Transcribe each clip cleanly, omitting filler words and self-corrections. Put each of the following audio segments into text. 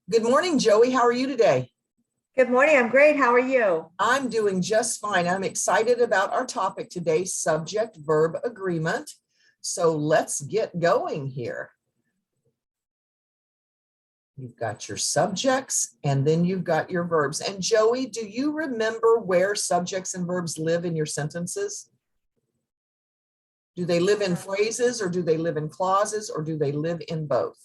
Good morning, Joey. How are you today? Good morning. I'm great. How are you? I'm doing just fine. I'm excited about our topic today, subject-verb agreement. So let's get going here. You've got your subjects and then you've got your verbs. And Joey, do you remember where subjects and verbs live in your sentences? Do they live in phrases or do they live in clauses or do they live in both?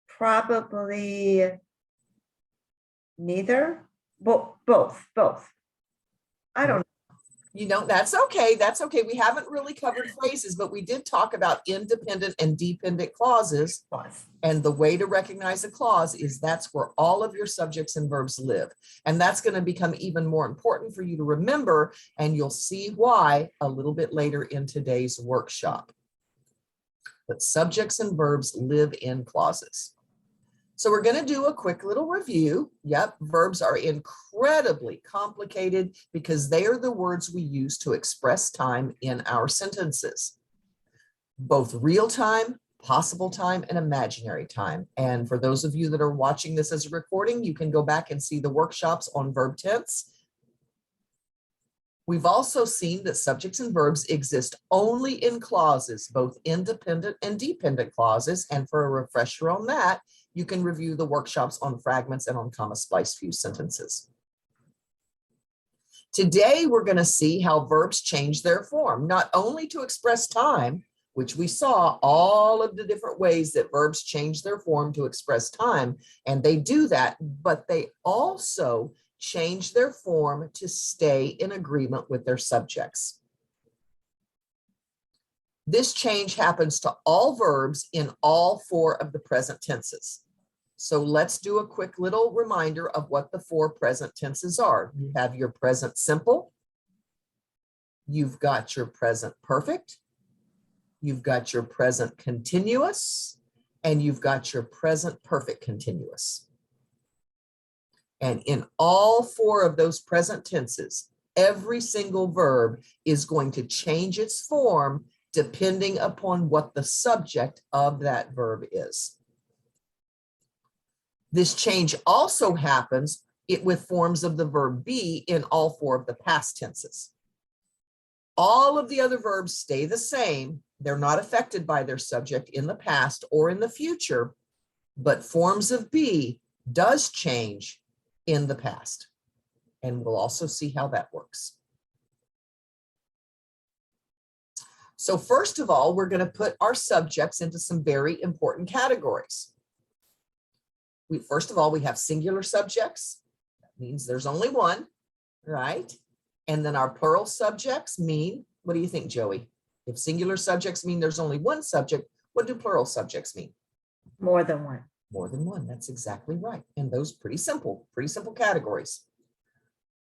Probably neither. Both. I don't know. You know, that's okay. That's okay. We haven't really covered phrases, but we did talk about independent and dependent clauses. And the way to recognize a clause is that's where all of your subjects and verbs live. And that's going to become even more important for you to remember. And you'll see why a little bit later in today's workshop. But subjects and verbs live in clauses. So we're going to do a quick little review. Yep, verbs are incredibly complicated because they are the words we use to express time in our sentences. Both real time, possible time, and imaginary time. And for those of you that are watching this as a recording, you can go back and see the workshops on verb tense. We've also seen that subjects and verbs exist only in clauses, both independent and dependent clauses. And for a refresher on that, you can review the workshops on fragments and on comma splice fuse sentences. Today, we're going to see how verbs change their form, not only to express time, which we saw all of the different ways that verbs change their form to express time, and they do that, but they also change their form to stay in agreement with their subjects. This change happens to all verbs in all four of the present tenses. So let's do a quick little reminder of what the four present tenses are. You have your present simple, you've got your present perfect, you've got your present continuous, and you've got your present perfect continuous. And in all four of those present tenses, every single verb is going to change its form depending upon what the subject of that verb is. This change also happens with forms of the verb be in all four of the past tenses. All of the other verbs stay the same. They're not affected by their subject in the past or in the future, but forms of be does change in the past. And we'll also see how that works. So first of all, we're going to put our subjects into some very important categories. First of all, we have singular subjects. That means there's only one, right? And then our plural subjects mean, what do you think, Joey? If singular subjects mean there's only one subject, what do plural subjects mean? More than one. More than one, that's exactly right. And those pretty simple categories.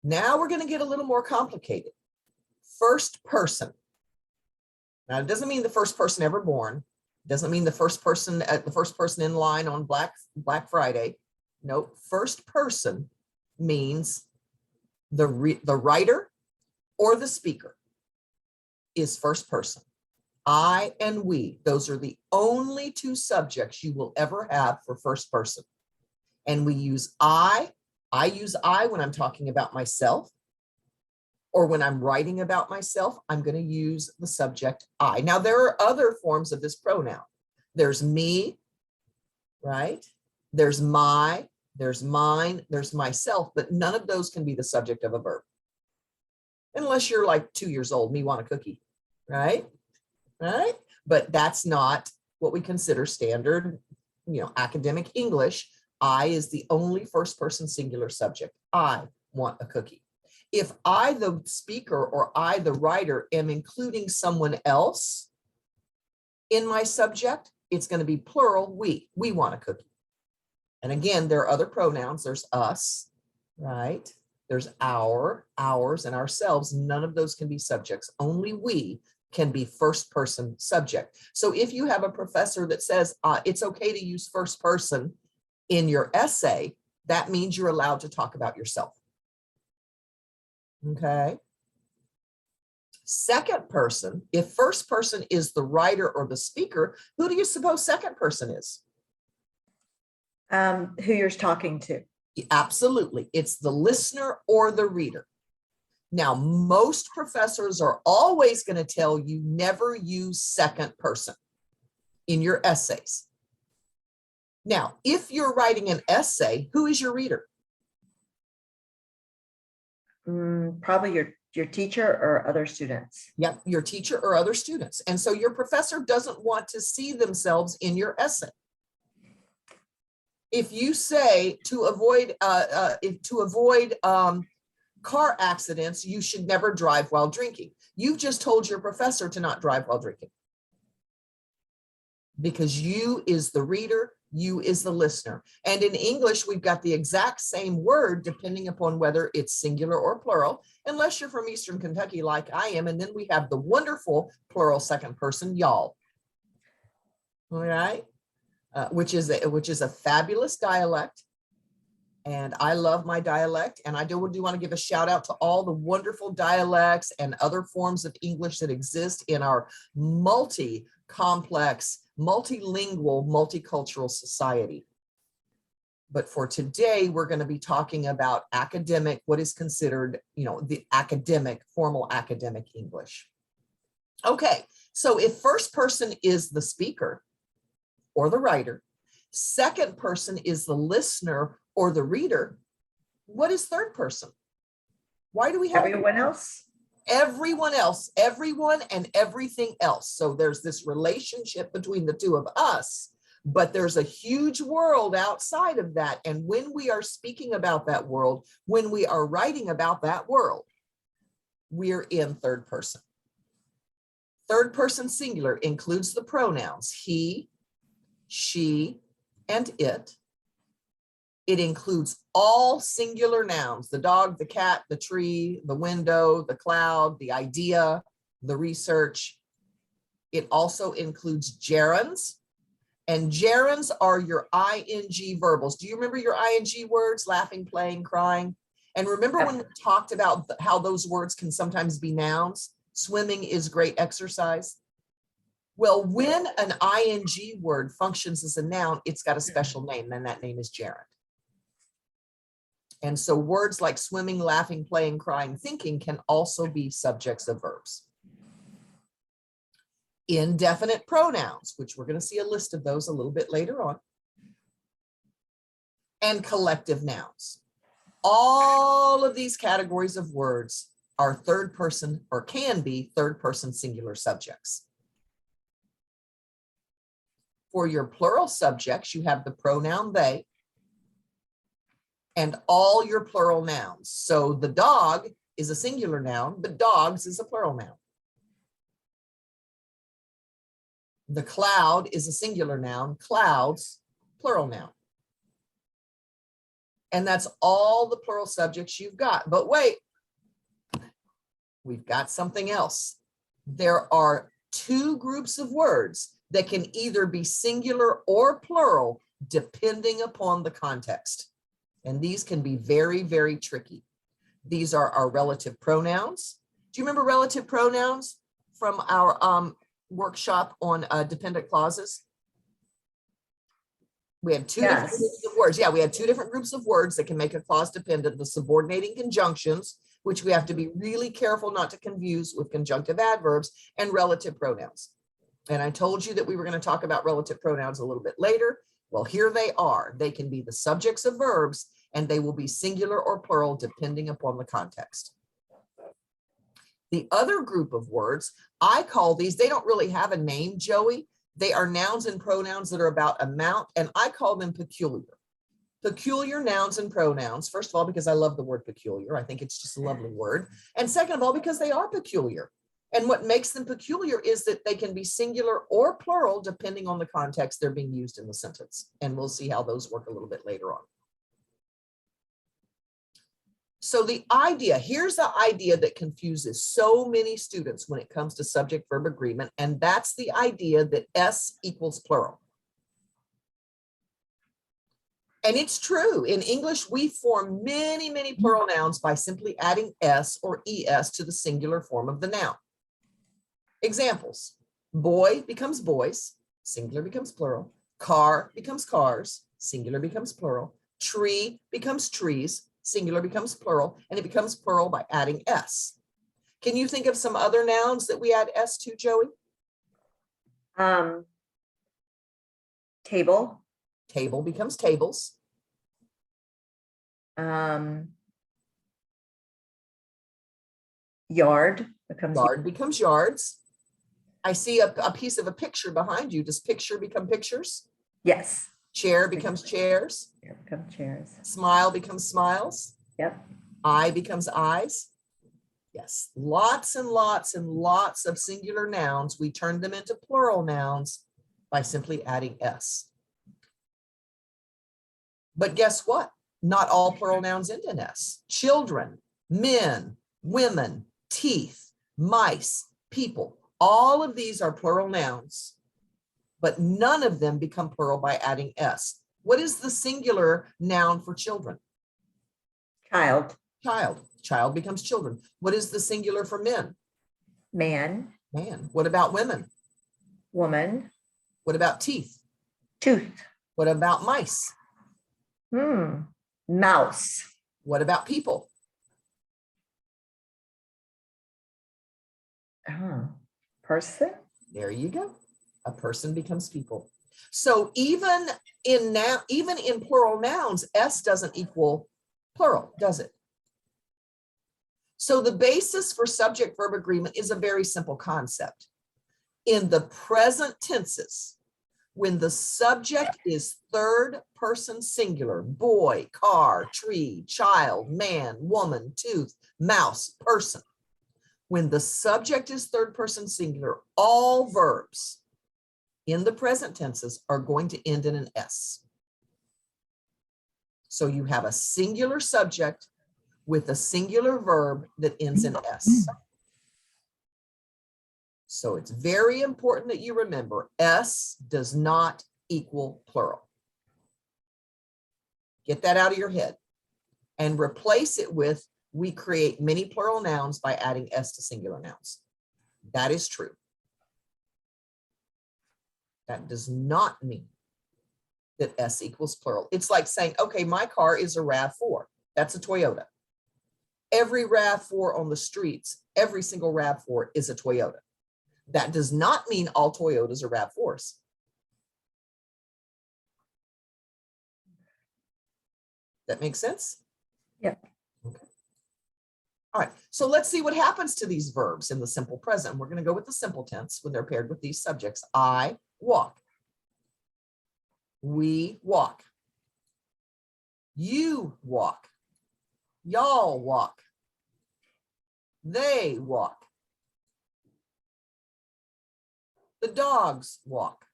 Now we're going to get a little more complicated. First person. Now it doesn't mean the first person ever born. Doesn't mean the first person in line on Black Friday. No, first person means the writer or the speaker is first person. I and we, those are the only two subjects you will ever have for first person. And we use I use I when I'm talking about myself, or when I'm writing about myself, I'm going to use the subject I. Now, there are other forms of this pronoun. There's me, right? There's my, there's mine, there's myself, but none of those can be the subject of a verb. Unless you're like 2 years old, me want a cookie, right? Right? But that's not what we consider standard, academic English. I is the only first person singular subject. I want a cookie. If I, the speaker, or I, the writer, am including someone else in my subject, it's going to be plural, we want a cookie. And again, there are other pronouns. There's us, right? There's our, ours, and ourselves. None of those can be subjects. Only we can be first person subject. So if you have a professor that says it's okay to use first person in your essay, that means you're allowed to talk about yourself. Okay. Second person, if first person is the writer or the speaker, who do you suppose second person is? Who you're talking to. Absolutely. It's the listener or the reader. Now, most professors are always going to tell you never use second person in your essays. Now, if you're writing an essay, who is your reader? Probably your teacher or other students. Yep, your teacher or other students. And so your professor doesn't want to see themselves in your essay. If you say to avoid car accidents, you should never drive while drinking. You've just told your professor to not drive while drinking. Because you is the reader, you is the listener. And in English, we've got the exact same word depending upon whether it's singular or plural, unless you're from Eastern Kentucky like I am. And then we have the wonderful plural second person, y'all. All right. Which is a fabulous dialect. And I love my dialect. And I do want to give a shout out to all the wonderful dialects and other forms of English that exist in our multi-complex, multilingual, multicultural society. But for today, we're going to be talking about academic, what is considered, the academic, formal academic English. Okay, so if first person is the speaker or the writer, second person is the listener or the reader, what is third person? Why do we have everyone else? Everyone else, everyone and everything else. So there's this relationship between the two of us, but there's a huge world outside of that. And when we are speaking about that world, when we are writing about that world, we're in third person. Third person singular includes the pronouns he, she, and it. It includes all singular nouns, the dog, the cat, the tree, the window, the cloud, the idea, the research. It also includes gerunds, and gerunds are your ing verbals. Do you remember your ing words, laughing, playing, crying? And remember when we talked about how those words can sometimes be nouns? Swimming is great exercise. Well, when an ing word functions as a noun, it's got a special name, and that name is gerund. And so words like swimming, laughing, playing, crying, thinking can also be subjects of verbs. Indefinite pronouns, which we're going to see a list of those a little bit later on. And collective nouns. All of these categories of words are third person or can be third person singular subjects. For your plural subjects, you have the pronoun they and all your plural nouns. So the dog is a singular noun, but dogs is a plural noun. The cloud is a singular noun, clouds, plural noun. And that's all the plural subjects you've got. But wait, we've got something else. There are two groups of words that can either be singular or plural, depending upon the context. And these can be very, very tricky. These are our relative pronouns. Do you remember relative pronouns from our workshop on dependent clauses? We had two different groups of words. Yeah, we had two different groups of words that can make a clause dependent. The subordinating conjunctions, which we have to be really careful not to confuse with conjunctive adverbs, and relative pronouns. And I told you that we were going to talk about relative pronouns a little bit later. Well, here they are. They can be the subjects of verbs, and they will be singular or plural depending upon the context. The other group of words, I call these, they don't really have a name, Joey. They are nouns and pronouns that are about amount, and I call them peculiar. Peculiar nouns and pronouns, first of all, because I love the word peculiar. I think it's just a lovely word. And second of all, because they are peculiar. And what makes them peculiar is that they can be singular or plural depending on the context they're being used in the sentence. And we'll see how those work a little bit later on. So the idea, here's the idea that confuses so many students when it comes to subject-verb agreement, and that's the idea that S equals plural. And it's true. In English, we form many, many plural nouns by simply adding S or ES to the singular form of the noun. Examples: boy becomes boys, singular becomes plural. Car becomes cars, singular becomes plural. Tree becomes trees, singular becomes plural, and it becomes plural by adding S. Can you think of some other nouns that we add S to, Joey? Table. Table becomes tables. Yard becomes Yard becomes yards. I see a piece of a picture behind you. Does picture become pictures? yes. Chair becomes chairs. Here become chairs. Smile becomes smiles. Yep. Eye becomes eyes. Yes, lots and lots and lots of singular nouns. We turn them into plural nouns by simply adding S. But guess what? Not all plural nouns end in S. Children, men, women, teeth, mice, people, all of these are plural nouns, but none of them become plural by adding S. What is the singular noun for children? Child. Child. Child becomes children. What is the singular for men? Man. Man. What about women? Woman. What about teeth? Tooth. What about mice? Mouse. What about people? Person. There you go. A person becomes people. So even in plural nouns, S doesn't equal plural, does it? So the basis for subject-verb agreement is a very simple concept. In the present tenses, when the subject is third person singular, boy, car, tree, child, man, woman, tooth, mouse, person. When the subject is third person singular, all verbs in the present tenses are going to end in an S. So you have a singular subject with a singular verb that ends in S. So it's very important that you remember S does not equal plural. Get that out of your head and replace it with we create many plural nouns by adding S to singular nouns. That is true. That does not mean that S equals plural. It's like saying, okay, my car is a RAV4. That's a Toyota. Every RAV4 on the streets, every single RAV4 is a Toyota. That does not mean all Toyotas are RAV4s. That makes sense? Yep. Okay. All right, so let's see what happens to these verbs in the simple present. We're going to go with the simple tense when they're paired with these subjects. I walk. We walk. You walk. Y'all walk. They walk. The dogs walk.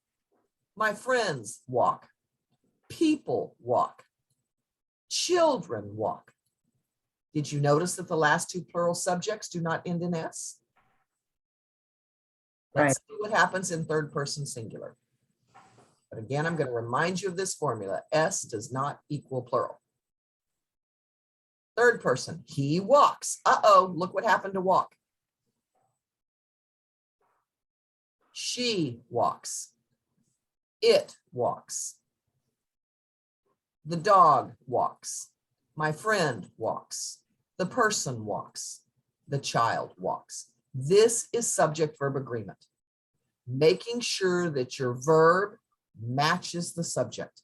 My friends walk. People walk. Children walk. Did you notice that the last two plural subjects do not end in S? Let's see what happens in third person singular. But again, I'm going to remind you of this formula. S does not equal plural. Third person, he walks. Uh-oh, look what happened to walk. She walks. It walks. The dog walks. My friend walks. The person walks. The child walks. This is subject-verb agreement. Making sure that your verb matches the subject.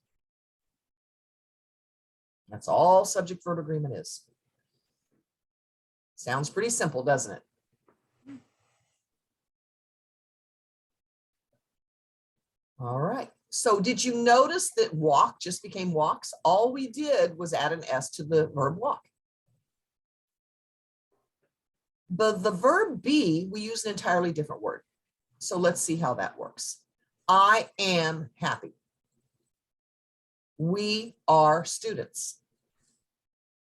That's all subject-verb agreement is. Sounds pretty simple, doesn't it? All right. So did you notice that walk just became walks? All we did was add an S to the verb walk. But the verb be, we use an entirely different word. So let's see how that works. I am happy. We are students.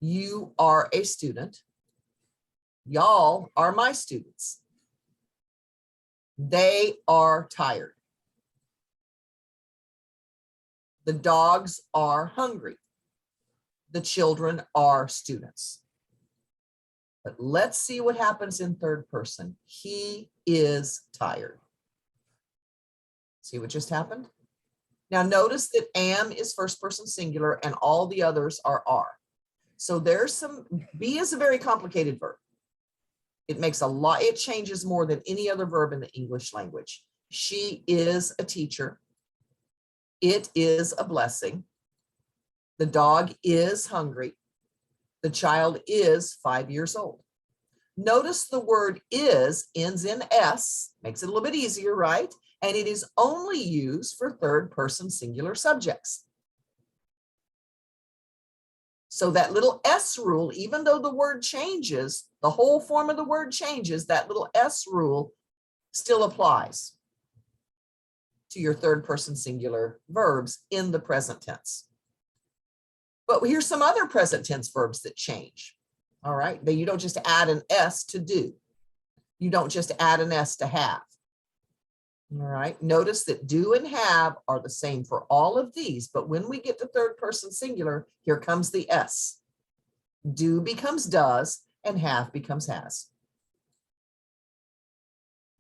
You are a student. Y'all are my students. They are tired. The dogs are hungry. The children are students. But let's see what happens in third person. He is tired. See what just happened? Now notice that am is first person singular and all the others are. So there's some, be is a very complicated verb. It makes a lot, it changes more than any other verb in the English language. She is a teacher. It is a blessing. The dog is hungry. The child is 5 years old. Notice the word is ends in S, makes it a little bit easier, right? And it is only used for third person singular subjects. So that little S rule, even though the word changes, the whole form of the word changes, that little S rule still applies to your third person singular verbs in the present tense. But here's some other present tense verbs that change. All right, you don't just add an S to do. You don't just add an S to have. All right, notice that do and have are the same for all of these, but when we get to third person singular, here comes the S. Do becomes does and have becomes has.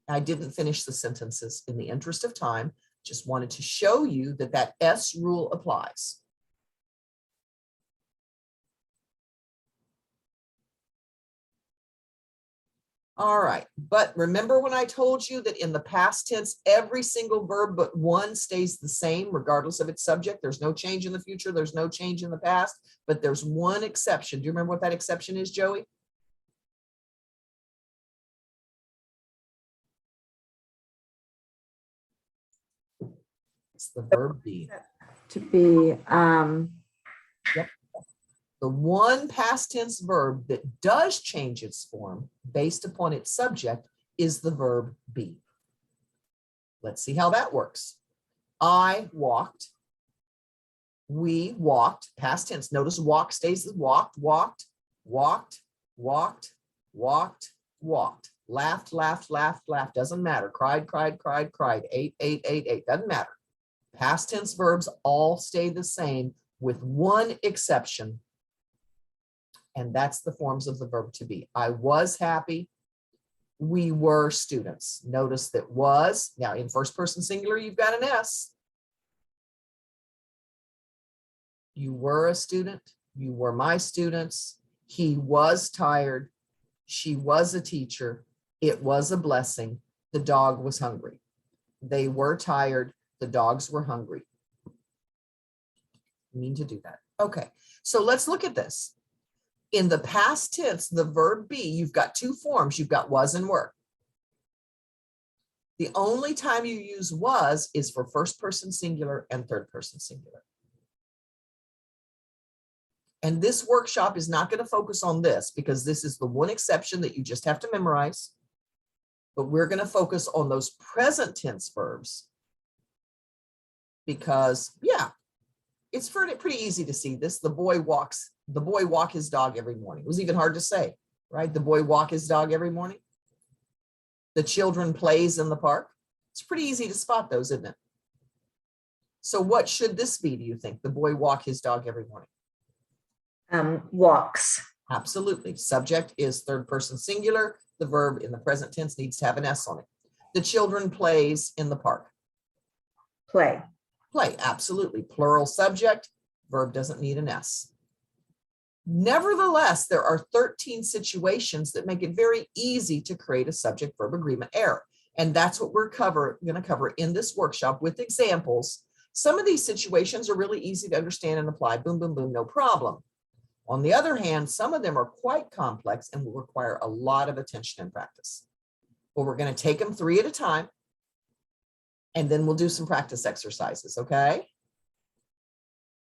I didn't finish the sentences in the interest of time, just wanted to show you that that S rule applies. All right, but remember when I told you that in the past tense, every single verb but one stays the same regardless of its subject? There's no change in the future, there's no change in the past, but there's one exception. Do you remember what that exception is, Joey? It's the verb be. To be, Yep. The one past tense verb that does change its form based upon its subject is the verb be. Let's see how that works. I walked. We walked, past tense. Notice walk stays as walked, walked, walked, walked, walked, walked. Laughed, laughed, laughed, laughed. Doesn't matter. Cried, cried, cried, cried. Ate, ate, ate, ate. Doesn't matter. Past tense verbs all stay the same with one exception. And that's the forms of the verb to be. I was happy. We were students. Notice that was, now in first person singular, you've got an S. You were a student. You were my students. He was tired. She was a teacher. It was a blessing. The dog was hungry. They were tired. The dogs were hungry. You mean to do that. Okay, so let's look at this. In the past tense, the verb be, you've got two forms. You've got was and were. The only time you use was is for first person singular and third person singular. And this workshop is not going to focus on this because this is the one exception that you just have to memorize. But we're going to focus on those present tense verbs because, yeah, it's pretty easy to see this. The boy walk his dog every morning. It was even hard to say, right? The boy walk his dog every morning. The children plays in the park. It's pretty easy to spot those, isn't it? So what should this be, do you think? The boy walk his dog every morning. walks. Absolutely. Subject is third person singular. The verb in the present tense needs to have an S on it. The children plays in the park. Play. Play, absolutely. Plural subject, verb doesn't need an S. Nevertheless, there are 13 situations that make it very easy to create a subject-verb agreement error. And that's what we're going to cover in this workshop with examples. Some of these situations are really easy to understand and apply. Boom, boom, boom, no problem. On the other hand, some of them are quite complex and will require a lot of attention and practice. Well, we're going to take them 3 at a time, and then we'll do some practice exercises, okay?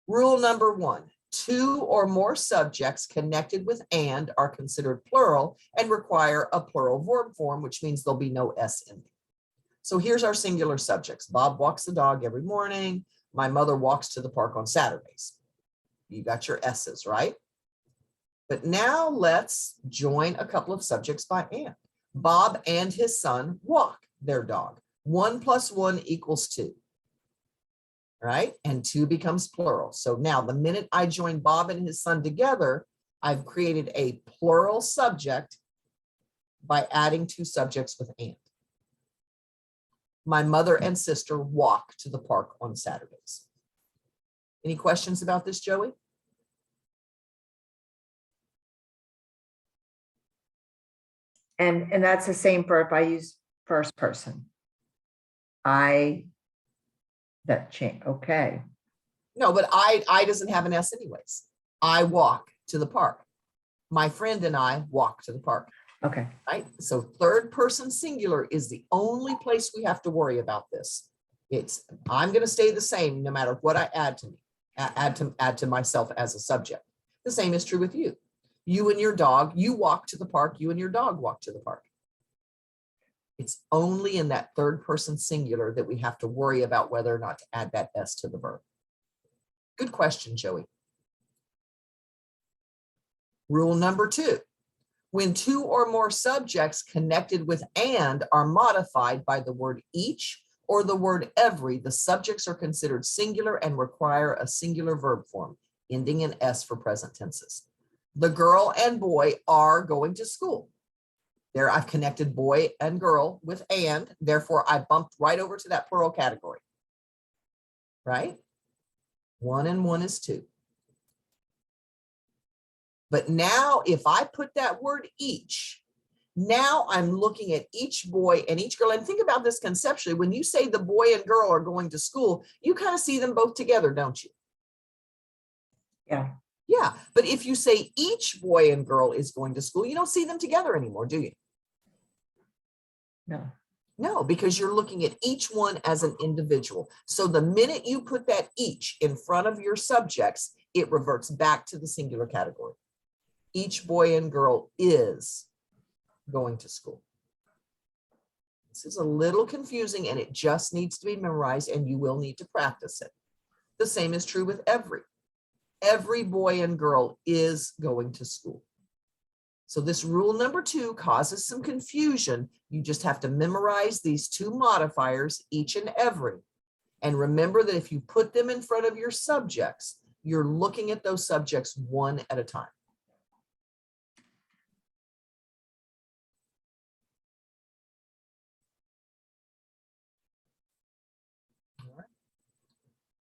Rule number 1, 2 or more subjects connected with and are considered plural and require a plural verb form, which means there'll be no S in them. So here's our singular subjects. Bob walks the dog every morning. My mother walks to the park on Saturdays. You got your S's, right? But now let's join a couple of subjects by and. Bob and his son walk their dog. 1 + 1 = 2. Right? And 2 becomes plural. So now the minute I join Bob and his son together, I've created a plural subject by adding 2 subjects with and. My mother and sister walk to the park on Saturdays. Any questions about this, Joey? And that's the same for if I use first person. That change, okay. No, but I doesn't have an S anyways. I walk to the park. My friend and I walk to the park. Okay. Right? So third person singular is the only place we have to worry about this. I'm going to stay the same no matter what I add to me, add to myself as a subject. The same is true with you. You and your dog, you walk to the park, you and your dog walk to the park. It's only in that third person singular that we have to worry about whether or not to add that S to the verb. Good question, Joey. Rule number 2. When two or more subjects connected with and are modified by the word each or the word every, the subjects are considered singular and require a singular verb form, ending in S for present tenses. The girl and boy are going to school. There I've connected boy and girl with and, therefore I bumped right over to that plural category. Right? 1 and 1 is 2. But now if I put that word each, now I'm looking at each boy and each girl. And think about this conceptually. When you say the boy and girl are going to school, you kind of see them both together, don't you? Yeah. Yeah. But if you say each boy and girl is going to school, you don't see them together anymore, do you? No. No, because you're looking at each one as an individual. So the minute you put that each in front of your subjects, it reverts back to the singular category. Each boy and girl is going to school. This is a little confusing and it just needs to be memorized and you will need to practice it. The same is true with every. Every boy and girl is going to school. So this rule number 2 causes some confusion. You just have to memorize these 2 modifiers, each and every. And remember that if you put them in front of your subjects, you're looking at those subjects one at a time.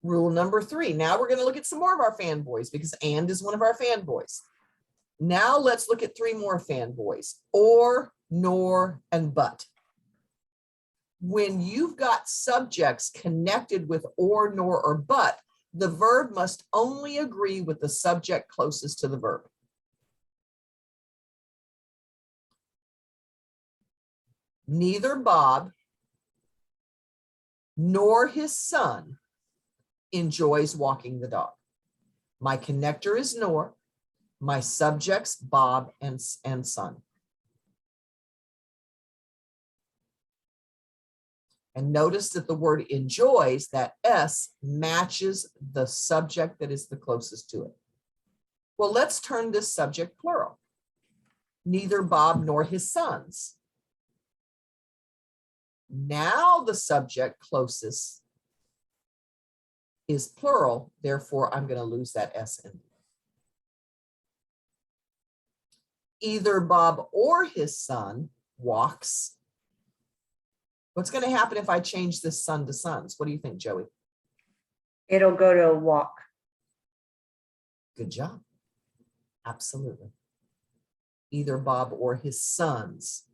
Rule number 3. Now we're going to look at some more of our fanboys because and is one of our fanboys. Now let's look at 3 more fanboys, or, nor, and but. When you've got subjects connected with or, nor, or but, the verb must only agree with the subject closest to the verb. Neither Bob nor his son enjoys walking the dog. My connector is nor, my subjects Bob and son. And notice that the word enjoys, that S matches the subject that is the closest to it. Well, let's turn this subject plural. Neither Bob nor his sons. Now the subject closest is plural, therefore I'm going to lose that S in. Either Bob or his son walks. What's going to happen if I change this son to sons? What do you think, Joey? It'll go to a walk. Good job. Absolutely. Either Bob or his sons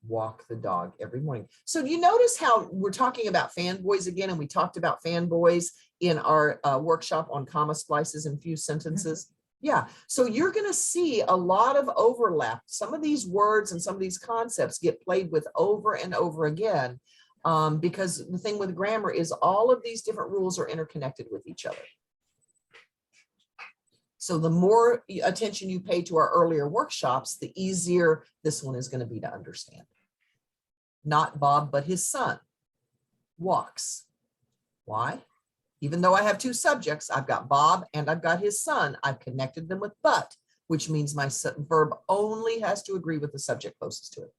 walk the dog every morning. So do you notice how we're talking about fanboys again, and we talked about fanboys in our workshop on comma splices and fused sentences? Mm-hmm. Yeah, so you're going to see a lot of overlap. Some of these words and some of these concepts get played with over and over again because the thing with grammar is all of these different rules are interconnected with each other. So the more attention you pay to our earlier workshops, the easier this one is going to be to understand. Not Bob, but his son walks. Why? Even though I have 2 subjects, I've got Bob and I've got his son, I've connected them with but, which means my verb only has to agree with the subject closest to it.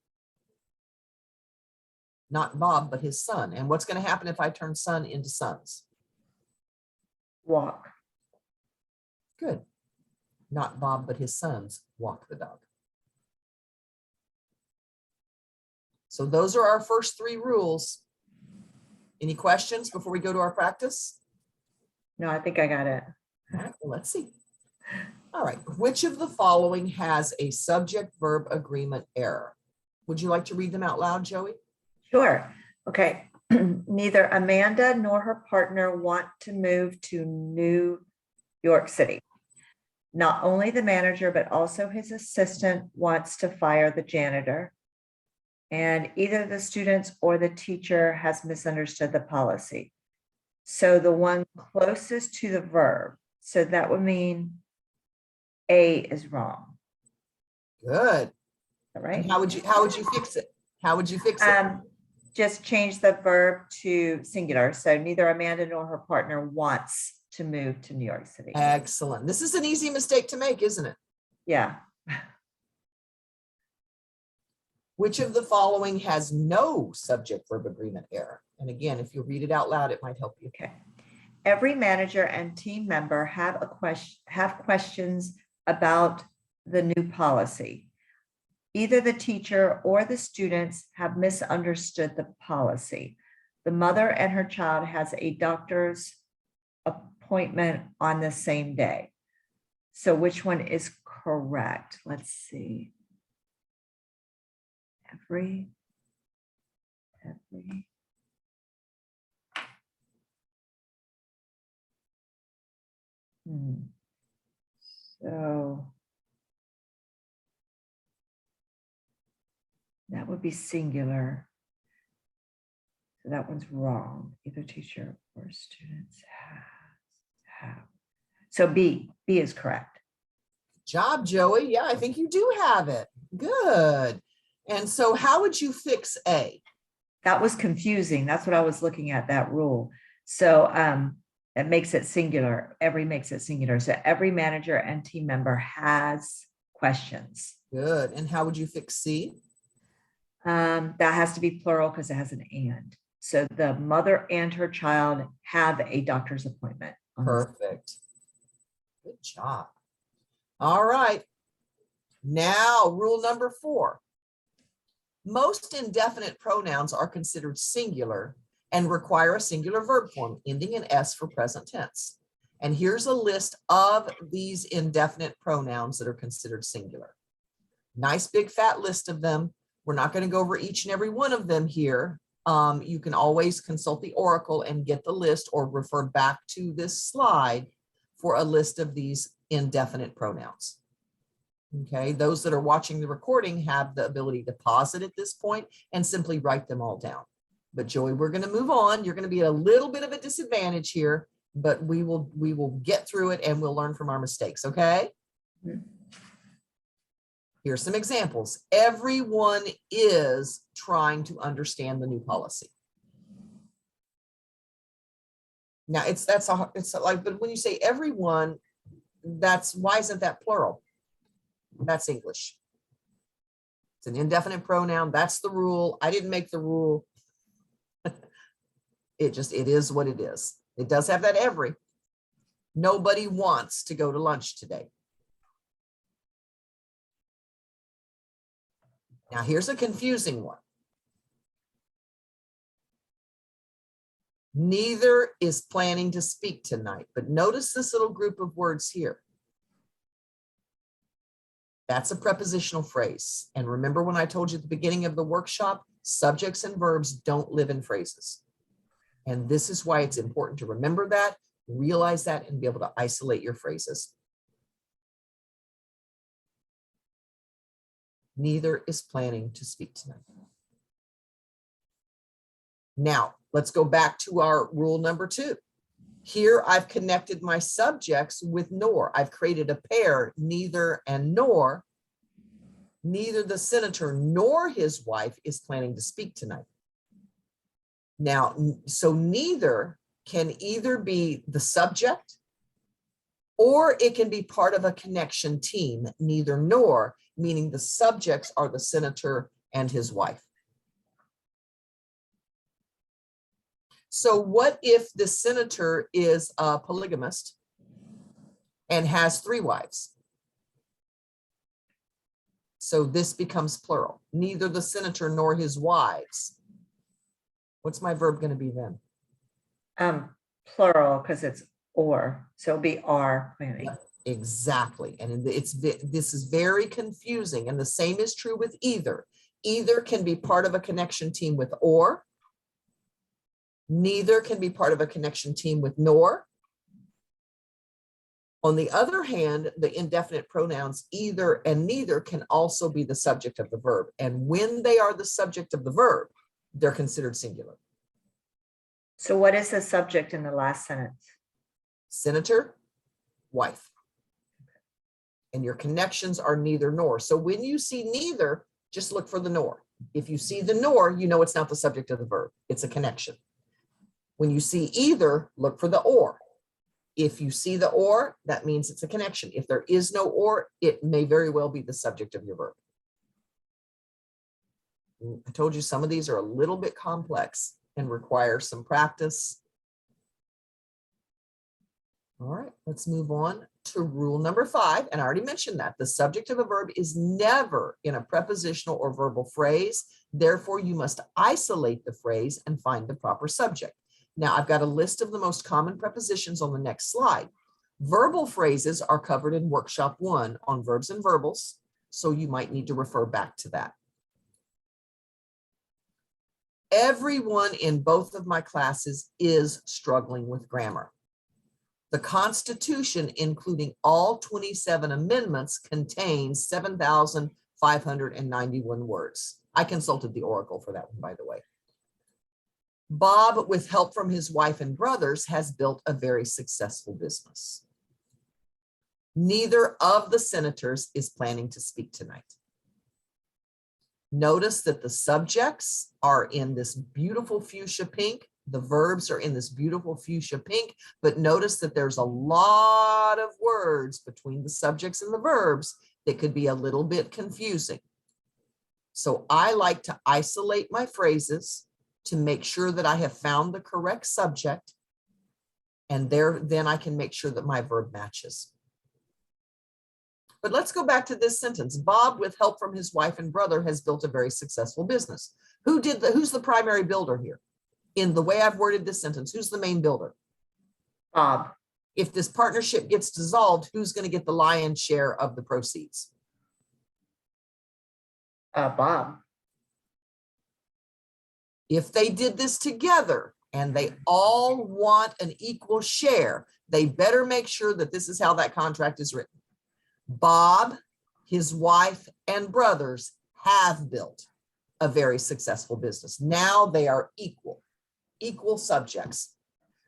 Not Bob, but his son. And what's going to happen if I turn son into sons? Walk. Good. Not Bob, but his sons walk the dog. So those are our first 3 rules. Any questions before we go to our practice? No, I think I got it. All right, well, let's see. All right, which of the following has a subject-verb agreement error? Would you like to read them out loud, Joey? Sure. Okay. Neither Amanda nor her partner want to move to New York City. Not only the manager, but also his assistant wants to fire the janitor. And either the students or the teacher has misunderstood the policy. So the one closest to the verb, so that would mean A is wrong. Good. All right. And how would you fix it? How would you fix it? Just change the verb to singular. So neither Amanda nor her partner wants to move to New York City. Excellent. This is an easy mistake to make, isn't it? Yeah. Which of the following has no subject-verb agreement error? And again, if you read it out loud, it might help you. Okay. Every manager and team member have questions about the new policy. Either the teacher or the students have misunderstood the policy. The mother and her child has a doctor's appointment on the same day. So which one is correct? Let's see. Every. So that would be singular. So that one's wrong. Either teacher or students have. So B is correct. Good job, Joey. Yeah, I think you do have it. Good. And so how would you fix A? That was confusing. That's what I was looking at, that rule. So it makes it singular. Every makes it singular. So every manager and team member has questions. Good. And how would you fix C? That has to be plural because it has an and. So the mother and her child have a doctor's appointment. Perfect. Good job. All right. Now, rule number 4. Most indefinite pronouns are considered singular and require a singular verb form ending in S for present tense. And here's a list of these indefinite pronouns that are considered singular. Nice big fat list of them. We're not going to go over each and every one of them here. You can always consult the Oracle and get the list or refer back to this slide for a list of these indefinite pronouns. Okay, those that are watching the recording have the ability to pause it at this point and simply write them all down. But Joey, we're going to move on. You're going to be at a little bit of a disadvantage here, but we will get through it and we'll learn from our mistakes. Okay. Here's some examples. Everyone is trying to understand the new policy. Now it's like, but when you say everyone, why isn't that plural? That's English. It's an indefinite pronoun. That's the rule. I didn't make the rule. It is what it is. It does have that every. Nobody wants to go to lunch today. Now here's a confusing one. Neither is planning to speak tonight, but notice this little group of words here. That's a prepositional phrase. And remember when I told you at the beginning of the workshop, subjects and verbs don't live in phrases. And this is why it's important to remember that, realize that, and be able to isolate your phrases. Neither is planning to speak tonight. Now, let's go back to our rule number 2. Here, I've connected my subjects with nor. I've created a pair, neither and nor. Neither the senator nor his wife is planning to speak tonight. Now, so neither can either be the subject or it can be part of a connection team, neither nor, meaning the subjects are the senator and his wife. So what if the senator is a polygamist and has 3 wives? So this becomes plural. Neither the senator nor his wives. What's my verb going to be then? Plural, because it's or, so it'll be are planning. Exactly. And this is very confusing. And the same is true with either. Either can be part of a connection team with or. Neither can be part of a connection team with nor. On the other hand, the indefinite pronouns either and neither can also be the subject of the verb. And when they are the subject of the verb, they're considered singular. So what is the subject in the last sentence? Senator, wife. And your connections are neither nor. So when you see neither, just look for the nor. If you see the nor, you know it's not the subject of the verb. It's a connection. When you see either, look for the or. If you see the or, that means it's a connection. If there is no or, it may very well be the subject of your verb. I told you some of these are a little bit complex and require some practice. All right, let's move on to rule number 5. And I already mentioned that the subject of a verb is never in a prepositional or verbal phrase. Therefore, you must isolate the phrase and find the proper subject. Now, I've got a list of the most common prepositions on the next slide. Verbal phrases are covered in workshop 1 on verbs and verbals, so you might need to refer back to that. Everyone in both of my classes is struggling with grammar. The Constitution, including all 27 amendments, contains 7,591 words. I consulted the Oracle for that one, by the way. Bob, with help from his wife and brothers, has built a very successful business. Neither of the senators is planning to speak tonight. Notice that the subjects are in this beautiful fuchsia pink. The verbs are in this beautiful fuchsia pink, but notice that there's a lot of words between the subjects and the verbs that could be a little bit confusing. So I like to isolate my phrases to make sure that I have found the correct subject, and then I can make sure that my verb matches. But let's go back to this sentence. Bob, with help from his wife and brother, has built a very successful business. Who's the primary builder here? In the way I've worded this sentence, who's the main builder? Bob. If this partnership gets dissolved, who's going to get the lion's share of the proceeds? Bob. If they did this together and they all want an equal share, they better make sure that this is how that contract is written. Bob, his wife, and brothers have built a very successful business. Now they are equal subjects.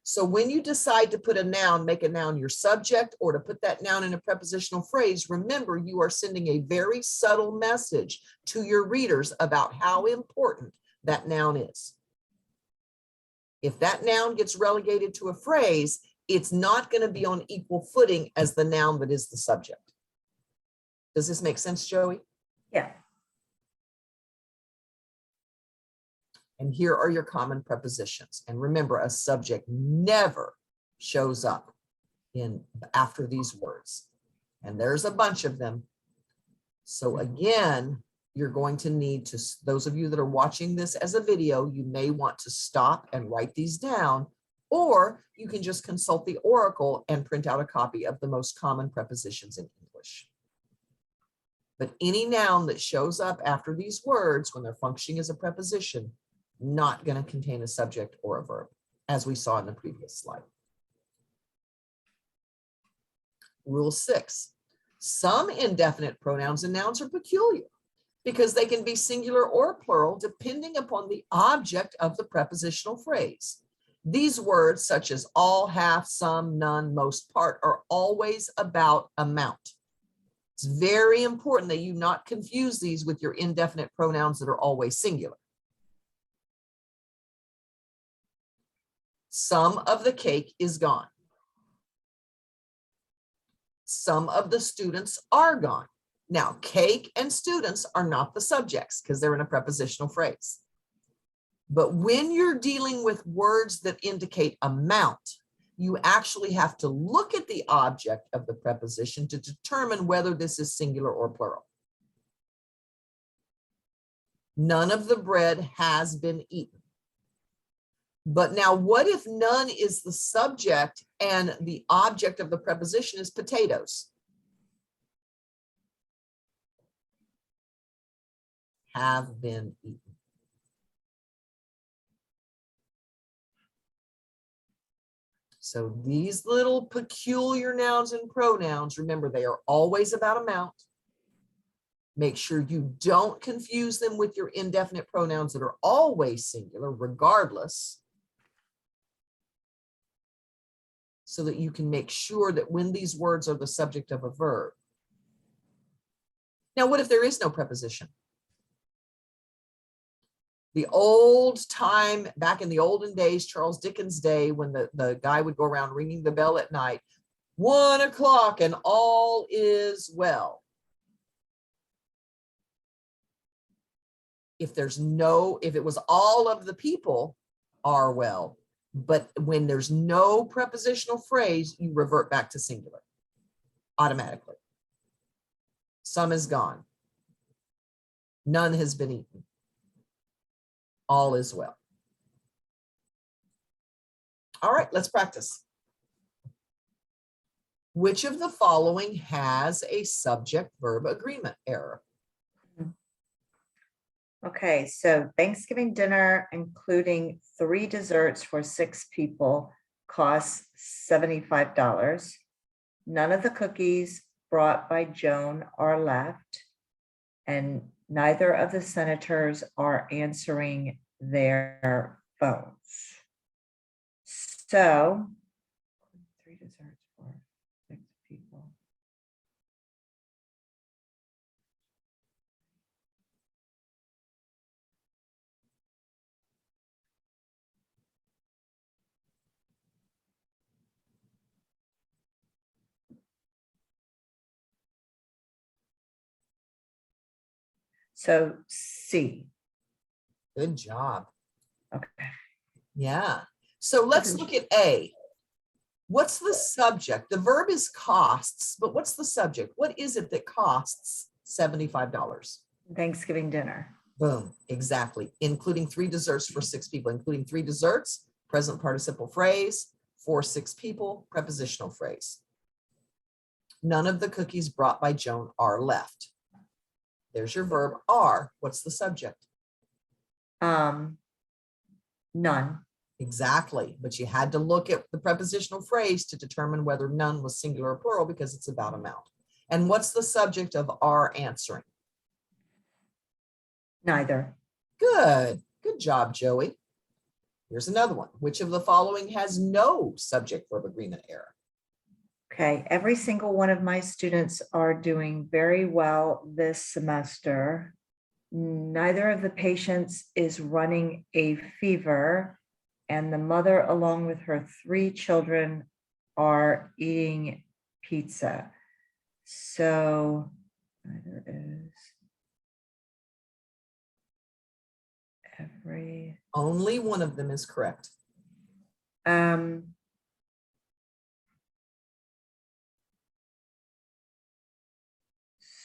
So when you decide to put a noun, make a noun your subject, or to put that noun in a prepositional phrase, remember you are sending a very subtle message to your readers about how important that noun is. If that noun gets relegated to a phrase, it's not going to be on equal footing as the noun that is the subject. Does this make sense, Joey? Yeah. And here are your common prepositions. And remember, a subject never shows up after these words. And there's a bunch of them. So again, you're going to need to, those of you that are watching this as a video, you may want to stop and write these down, or you can just consult the Oracle and print out a copy of the most common prepositions in English. But any noun that shows up after these words when they're functioning as a preposition, not going to contain a subject or a verb, as we saw in the previous slide. Rule 6. Some indefinite pronouns and nouns are peculiar because they can be singular or plural depending upon the object of the prepositional phrase. These words, such as all, half, some, none, most, part, are always about amount. It's very important that you not confuse these with your indefinite pronouns that are always singular. Some of the cake is gone. Some of the students are gone. Now, cake and students are not the subjects because they're in a prepositional phrase. But when you're dealing with words that indicate amount, you actually have to look at the object of the preposition to determine whether this is singular or plural. None of the bread has been eaten. But now what if none is the subject and the object of the preposition is potatoes? Have been eaten. So these little peculiar nouns and pronouns, remember, they are always about amount. Make sure you don't confuse them with your indefinite pronouns that are always singular, regardless, so that you can make sure that when these words are the subject of a verb. Now, what if there is no preposition? The old time, back in the olden days, Charles Dickens' day, when the guy would go around ringing the bell at night, 1 o'clock and all is well. If it was all of the people are well, but when there's no prepositional phrase, you revert back to singular automatically. Some is gone. None has been eaten. All is well. All right, let's practice. Which of the following has a subject-verb agreement error? Okay, so Thanksgiving dinner, including 3 desserts for 6 people, costs $75. None of the cookies brought by Joan are left, and neither of the senators are answering their phones. So 3 desserts for 6 people. So C. Good job. Okay. Yeah. So let's look at A. What's the subject? The verb is costs, but what's the subject? What is it that costs $75? Thanksgiving dinner. Boom, exactly. Including 3 desserts for 6 people, including 3 desserts, present participle phrase, for 6 people, prepositional phrase. None of the cookies brought by Joan are left. There's your verb are. What's the subject? None. Exactly. But you had to look at the prepositional phrase to determine whether none was singular or plural because it's about amount. And what's the subject of are answering? Neither. Good. Good job, Joey. Here's another one. Which of the following has no subject-verb agreement error? Okay, every single one of my students are doing very well this semester. Neither of the patients is running a fever, and the mother, along with her 3 children, are eating pizza. So neither is every. Only one of them is correct.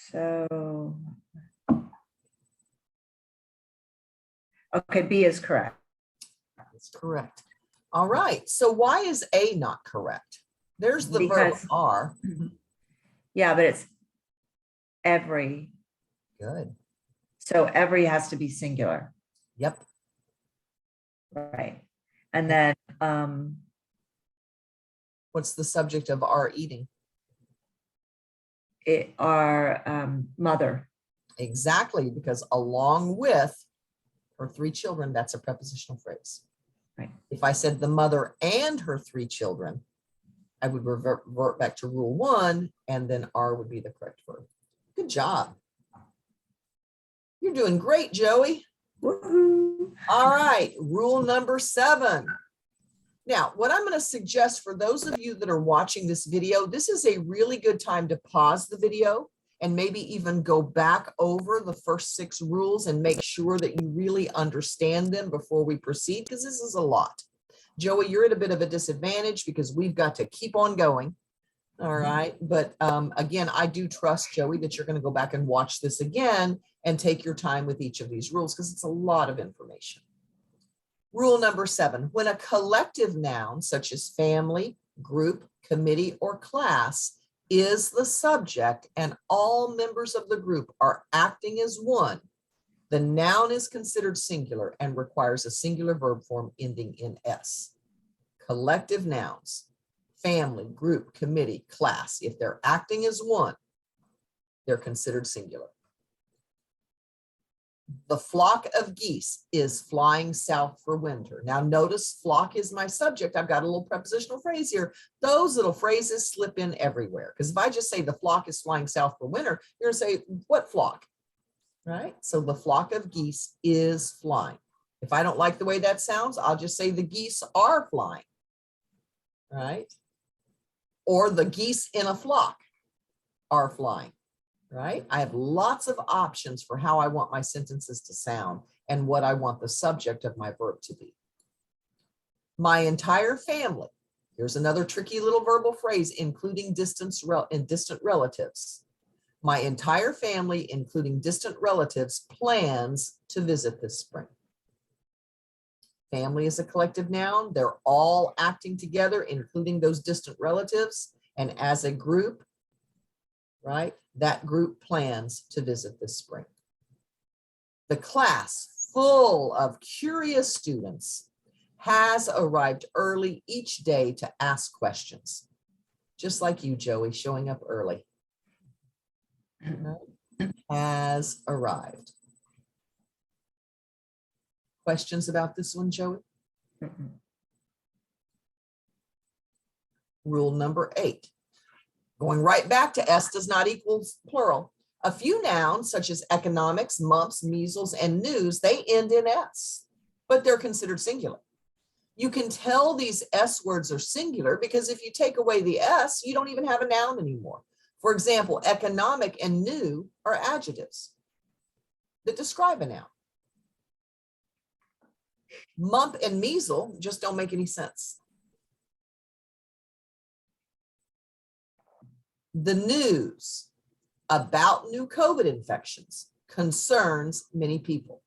So, okay, B is correct. That's correct. All right. So why is A not correct? There's the verb Because- are. Yeah, but it's every. Good. So every has to be singular, Yep. right? And then What's the subject of are eating? it our mother. Exactly, because along with her 3 children, that's a prepositional phrase. Right. If I said the mother and her 3 children, I would revert back to rule 1, and then are would be the correct verb. Good job. You're doing great, Joey. Woohoo. All right, rule number 7. Now, what I'm going to suggest for those of you that are watching this video, this is a really good time to pause the video and maybe even go back over the first 6 rules and make sure that you really understand them before we proceed, because this is a lot. Joey, you're at a bit of a disadvantage because we've got to keep on going. All right. But again, I do trust, Joey, that you're going to go back and watch this again and take your time with each of these rules because it's a lot of information. Rule number 7, when a collective noun such as family, group, committee, or class is the subject and all members of the group are acting as one, the noun is considered singular and requires a singular verb form ending in S. Collective nouns, family, group, committee, class, if they're acting as one, they're considered singular. The flock of geese is flying south for winter. Now notice flock is my subject. I've got a little prepositional phrase here. Those little phrases slip in everywhere. Because if I just say the flock is flying south for winter, you're going to say, what flock? Right? So the flock of geese is flying. If I don't like the way that sounds, I'll just say the geese are flying. Right? Or the geese in a flock are flying. Right? I have lots of options for how I want my sentences to sound and what I want the subject of my verb to be. My entire family. Here's another tricky little verbal phrase, including distant relatives. My entire family, including distant relatives, plans to visit this spring. Family is a collective noun. They're all acting together, including those distant relatives. And as a group, right, that group plans to visit this spring. The class, full of curious students, has arrived early each day to ask questions. Just like you, Joey, showing up early. Has arrived. Questions about this one, Joey? Rule number 8. Going right back to S does not equal plural. A few nouns such as economics, mumps, measles, and news, they end in S, but they're considered singular. You can tell these S words are singular because if you take away the S, you don't even have a noun anymore. For example, economic and new are adjectives that describe a noun. Mump and measles just don't make any sense. The news about new COVID infections concerns many people.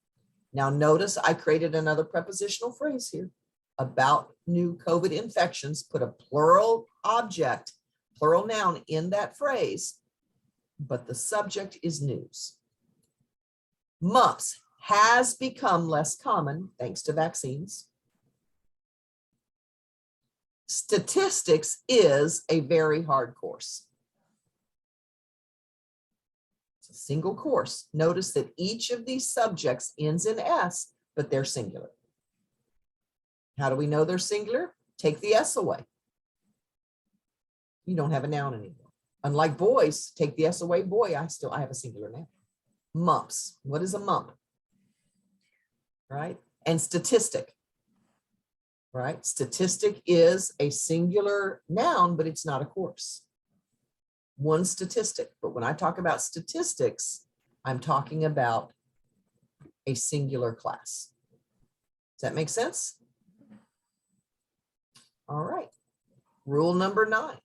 Now notice I created another prepositional phrase here. About new COVID infections, put a plural object, plural noun in that phrase, but the subject is news. Mumps has become less common thanks to vaccines. Statistics is a very hard course. It's a single course. Notice that each of these subjects ends in S, but they're singular. How do we know they're singular? Take the S away. You don't have a noun anymore. Unlike boys, take the S away, boy, I have a singular noun. Mumps. What is a mump? Right? And statistic. Right? Statistic is a singular noun, but it's not a course. One statistic. But when I talk about statistics, I'm talking about a singular class. Does that make sense? All right. Rule number 9.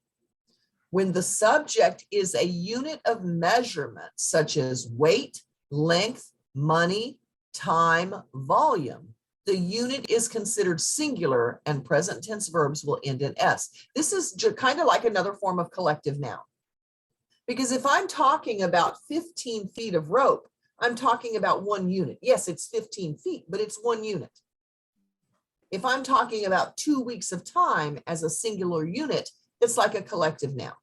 When the subject is a unit of measurement, such as weight, length, money, time, volume, the unit is considered singular and present tense verbs will end in S. This is kind of like another form of collective noun. Because if I'm talking about 15 feet of rope, I'm talking about one unit. Yes, it's 15 feet, but it's one unit. If I'm talking about 2 weeks of time as a singular unit, it's like a collective noun.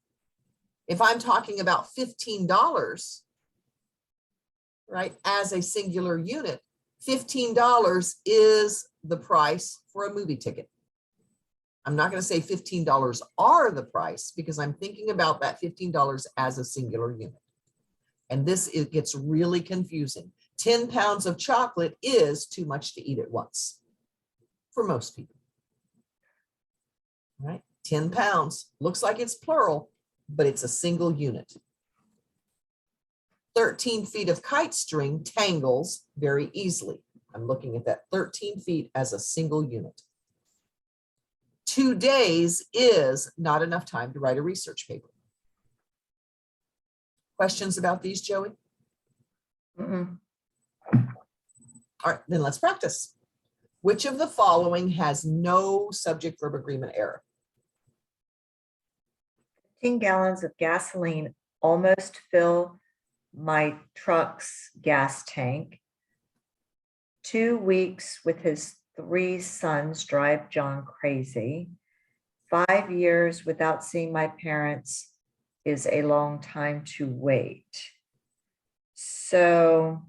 If I'm talking about $15, right, as a singular unit, $15 is the price for a movie ticket. I'm not going to say $15 are the price because I'm thinking about that $15 as a singular unit. And it gets really confusing. 10 pounds of chocolate is too much to eat at once for most people. All right, 10 pounds looks like it's plural, but it's a single unit. 13 feet of kite string tangles very easily. I'm looking at that 13 feet as a single unit. 2 days is not enough time to write a research paper. Questions about these, Joey? Mm-mm. All right, then let's practice. Which of the following has no subject-verb agreement error? 15 gallons of gasoline almost fill my truck's gas tank. 2 weeks with his 3 sons drive John crazy. 5 years without seeing my parents is a long time to wait. So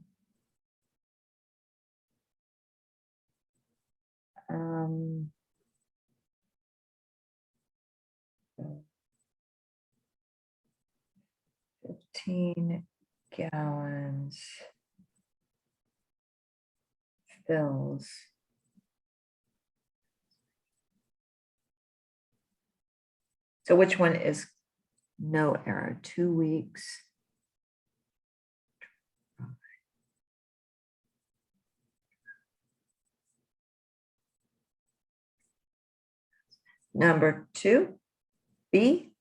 um, 15 gallons fills. So which one is no error? 2 weeks. Number 2, B.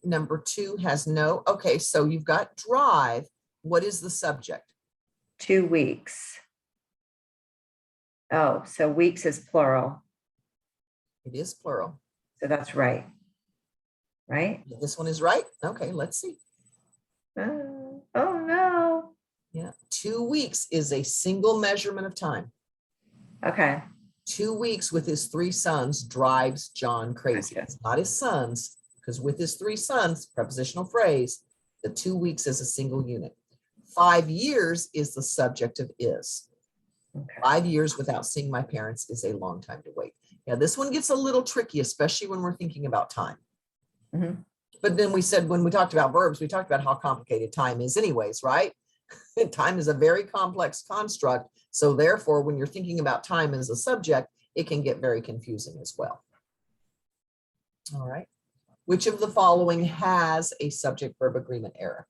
Number 2 has no. Okay, so you've got drive. What is the subject? 2 weeks. Oh, so weeks is plural. It is plural. So that's right. Right? This one is right. Okay, let's see. Oh no. Yeah, 2 weeks is a single measurement of time. Okay. 2 weeks with his 3 sons drives John crazy. Gotcha. It's not his sons, because with his 3 sons, prepositional phrase, the 2 weeks is a single unit. 5 years is the subject of is. Okay. 5 years without seeing my parents is a long time to wait. Yeah, this one gets a little tricky, especially when we're thinking about time. Mhm. But then we said, when we talked about verbs, we talked about how complicated time is anyways, right? Time is a very complex construct. So therefore, when you're thinking about time as a subject, it can get very confusing as well. All right. Which of the following has a subject-verb agreement error?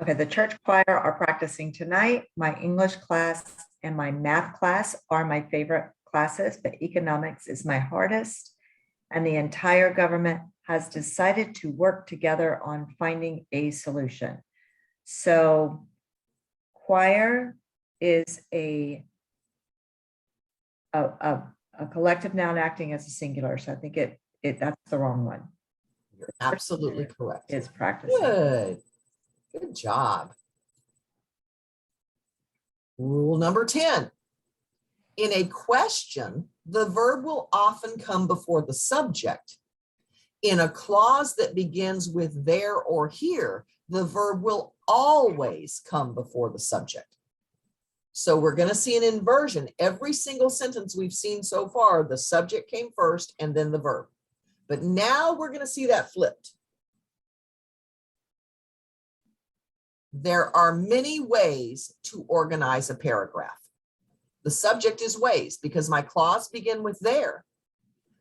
Okay, the church choir are practicing tonight. My English class and my math class are my favorite classes, but economics is my hardest. And the entire government has decided to work together on finding a solution. So choir is a collective noun acting as a singular. So I think that's the wrong one. You're absolutely correct. Is practicing. Good job. Rule number 10. In a question, the verb will often come before the subject. In a clause that begins with there or here, the verb will always come before the subject. So we're going to see an inversion. Every single sentence we've seen so far, the subject came first and then the verb. But now we're going to see that flipped. There are many ways to organize a paragraph. The subject is ways because my clause begin with there.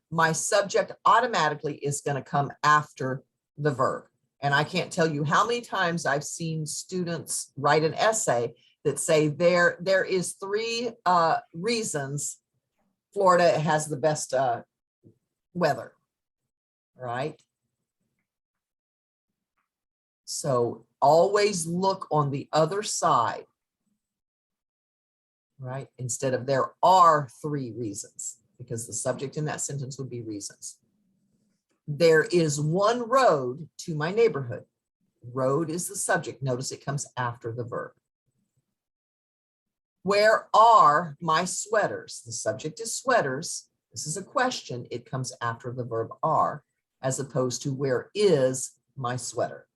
My subject automatically is going to come after the verb. And I can't tell you how many times I've seen students write an essay that say there is 3 reasons Florida has the best weather, right? So always look on the other side, right? Instead of there are 3 reasons, because the subject in that sentence would be reasons. There is one road to my neighborhood. Road is the subject. Notice it comes after the verb. Where are my sweaters? The subject is sweaters. This is a question. It comes after the verb are, as opposed to where is my sweater?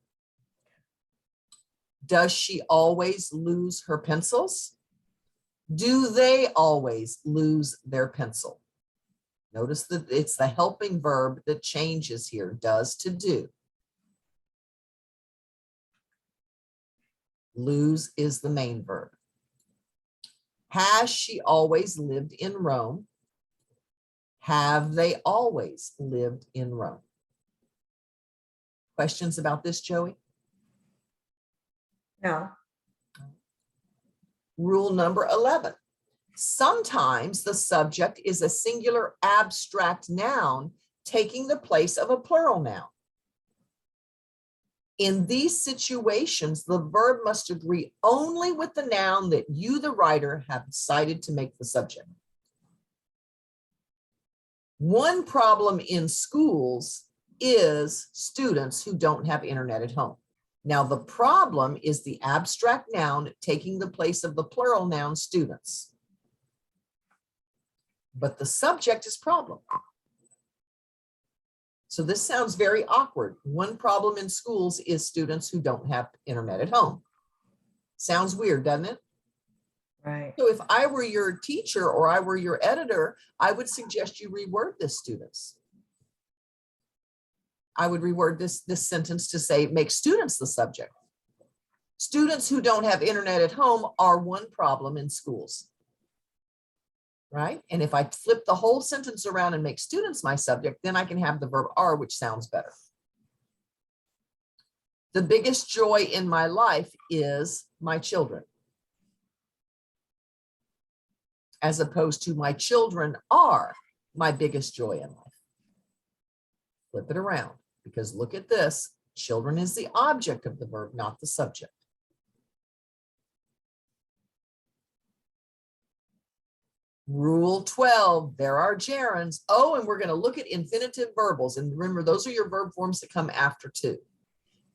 Does she always lose her pencils? Do they always lose their pencil? Notice that it's the helping verb that changes here, does to do. Lose is the main verb. Has she always lived in Rome? Have they always lived in Rome? Questions about this, Joey? No. Rule number 11. Sometimes the subject is a singular abstract noun taking the place of a plural noun. In these situations, the verb must agree only with the noun that you, the writer, have decided to make the subject. One problem in schools is students who don't have internet at home. Now, the problem is the abstract noun taking the place of the plural noun students. But the subject is problem. So this sounds very awkward. One problem in schools is students who don't have internet at home. Sounds weird, doesn't it? Right. So if I were your teacher or I were your editor, I would suggest you reword this, students. I would reword this sentence to say, make students the subject. Students who don't have internet at home are one problem in schools. Right? And if I flip the whole sentence around and make students my subject, then I can have the verb are, which sounds better. The biggest joy in my life is my children, as opposed to my children are my biggest joy in life. Flip it around, because look at this. Children is the object of the verb, not the subject. Rule 12, there are gerunds. Oh, and we're going to look at infinitive verbals. And remember, those are your verb forms that come after to.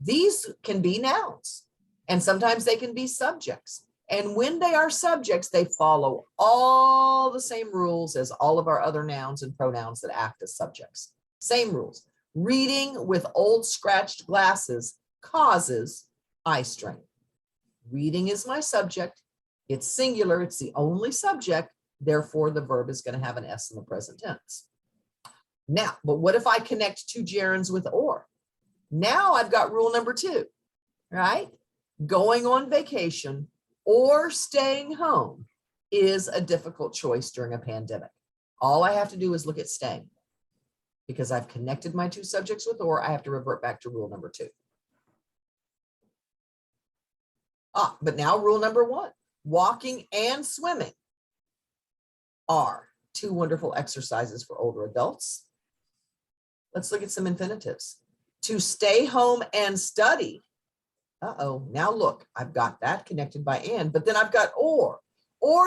These can be nouns, and sometimes they can be subjects. And when they are subjects, they follow all the same rules as all of our other nouns and pronouns that act as subjects. Same rules. Reading with old scratched glasses causes eye strain. Reading is my subject. It's singular. It's the only subject. Therefore, the verb is going to have an S in the present tense. Now, but what if I connect two gerunds with or? Now I've got rule number 2, right? Going on vacation or staying home is a difficult choice during a pandemic. All I have to do is look at staying. Because I've connected my two subjects with or, I have to revert back to rule number 2. But now rule number 1, walking and swimming are 2 wonderful exercises for older adults. Let's look at some infinitives. To stay home and study. Now look, I've got that connected by and, but then I've got or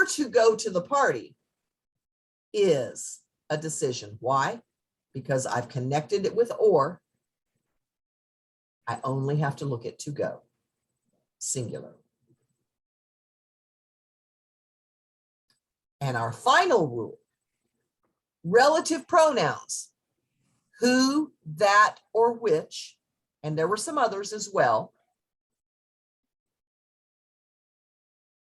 to go to the party is a decision. Why? Because I've connected it with or. I only have to look at to go, singular. And our final rule, relative pronouns, who, that, or which, and there were some others as well.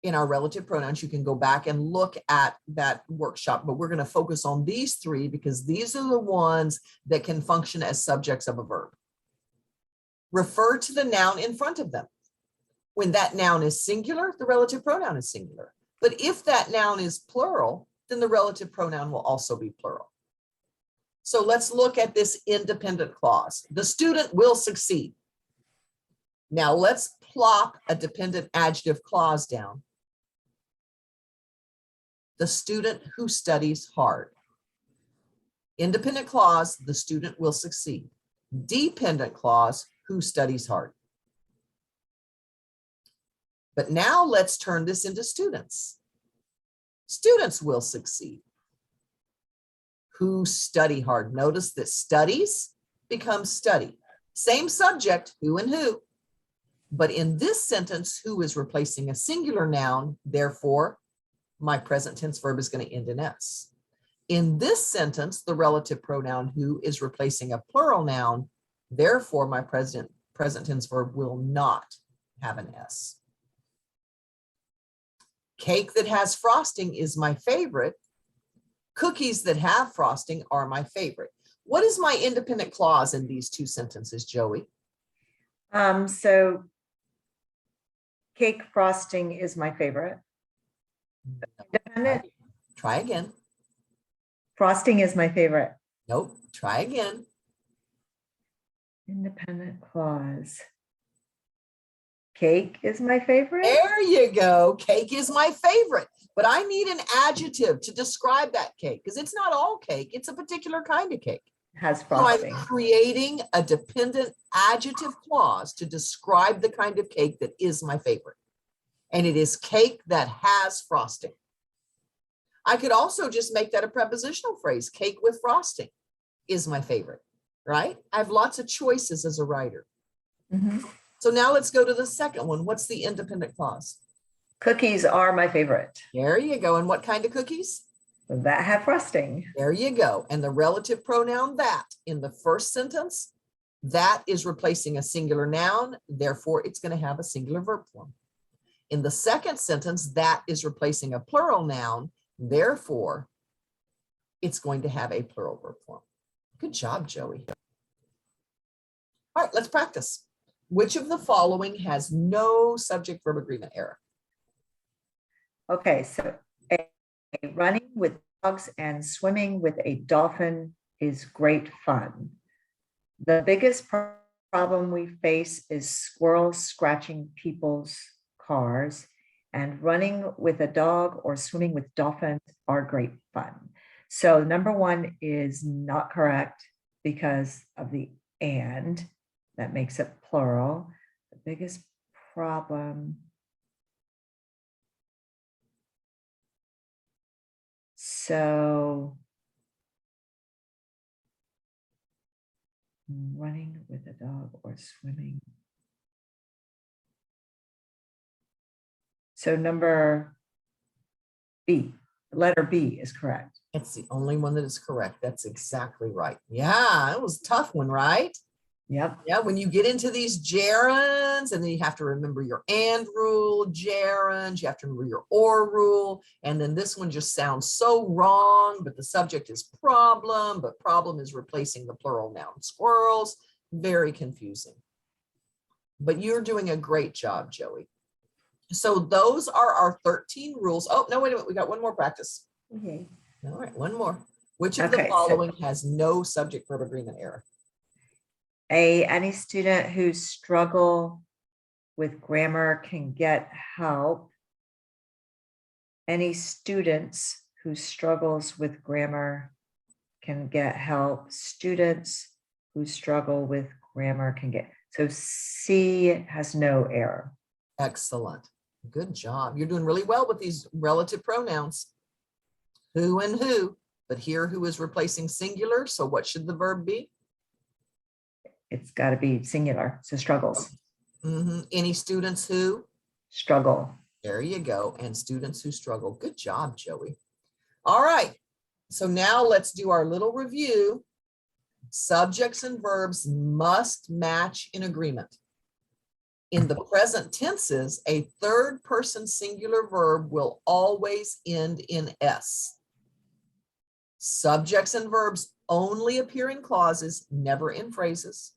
In our relative pronouns, you can go back and look at that workshop, but we're going to focus on these 3 because these are the ones that can function as subjects of a verb. Refer to the noun in front of them. When that noun is singular, the relative pronoun is singular. But if that noun is plural, then the relative pronoun will also be plural. So let's look at this independent clause. The student will succeed. Now let's plop a dependent adjective clause down. The student who studies hard. Independent clause, the student will succeed. Dependent clause, who studies hard. But now let's turn this into students. Students will succeed. Who study hard. Notice that studies becomes study. Same subject, who and who. But in this sentence, who is replacing a singular noun, therefore, my present tense verb is going to end in S. In this sentence, the relative pronoun who is replacing a plural noun, therefore, my present tense verb will not have an S. Cake that has frosting is my favorite. Cookies that have frosting are my favorite. What is my independent clause in these 2 sentences, Joey? So cake frosting is my favorite. Independent. Try again. Frosting is my favorite. Nope. Try again. Independent clause. Cake is my favorite. There you go. Cake is my favorite. But I need an adjective to describe that cake because it's not all cake. It's a particular kind of cake. Has So frosting. I'm creating a dependent adjective clause to describe the kind of cake that is my favorite. And it is cake that has frosting. I could also just make that a prepositional phrase. Cake with frosting is my favorite, right? I have lots of choices as a writer. Mhm. So now let's go to the second one. What's the independent clause? Cookies are my favorite. There you go. And what kind of cookies? That have frosting. There you go. And the relative pronoun that in the first sentence, that is replacing a singular noun. Therefore, it's going to have a singular verb form. In the second sentence, that is replacing a plural noun. Therefore, it's going to have a plural verb form. Good job, Joey. All right, let's practice. Which of the following has no subject-verb agreement error? Okay, so running with dogs and swimming with a dolphin is great fun. The biggest problem we face is squirrels scratching people's cars, and running with a dog or swimming with dolphins are great fun. So number one is not correct because of the and. That makes it plural. The biggest problem. So running with a dog or swimming. So number B, letter B is correct. It's the only one that is correct. That's exactly right. Yeah, it was a tough one, right? Yep. Yeah, when you get into these gerunds, and then you have to remember your and rule, gerunds, you have to remember your or rule, and then this one just sounds so wrong, but the subject is problem, but problem is replacing the plural noun squirrels. Very confusing. But you're doing a great job, Joey. So those are our 13 rules. Oh, no, wait a minute. We got one more practice. Okay. All right, one more. Which of the Okay, so following has no subject-verb agreement error? A, any student who struggle with grammar can get help. Any students who struggles with grammar can get help. Students who struggle with grammar can get. So C has no error. Excellent. Good job. You're doing really well with these relative pronouns. Who and who, but here who is replacing singular. So what should the verb be? It's got to be singular. So struggles. Any students who? Struggle. There you go. And students who struggle. Good job, Joey. All right. So now let's do our little review. Subjects and verbs must match in agreement. In the present tenses, a third person singular verb will always end in S. Subjects and verbs only appear in clauses, never in phrases.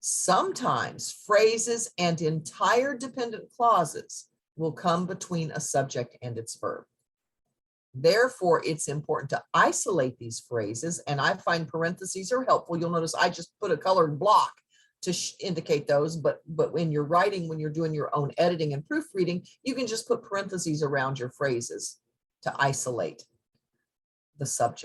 Sometimes phrases and entire dependent clauses will come between a subject and its verb. Therefore, it's important to isolate these phrases, and I find parentheses are helpful. You'll notice I just put a colored block to indicate those, but when you're writing, when you're doing your own editing and proofreading, you can just put parentheses around your phrases to isolate the subject.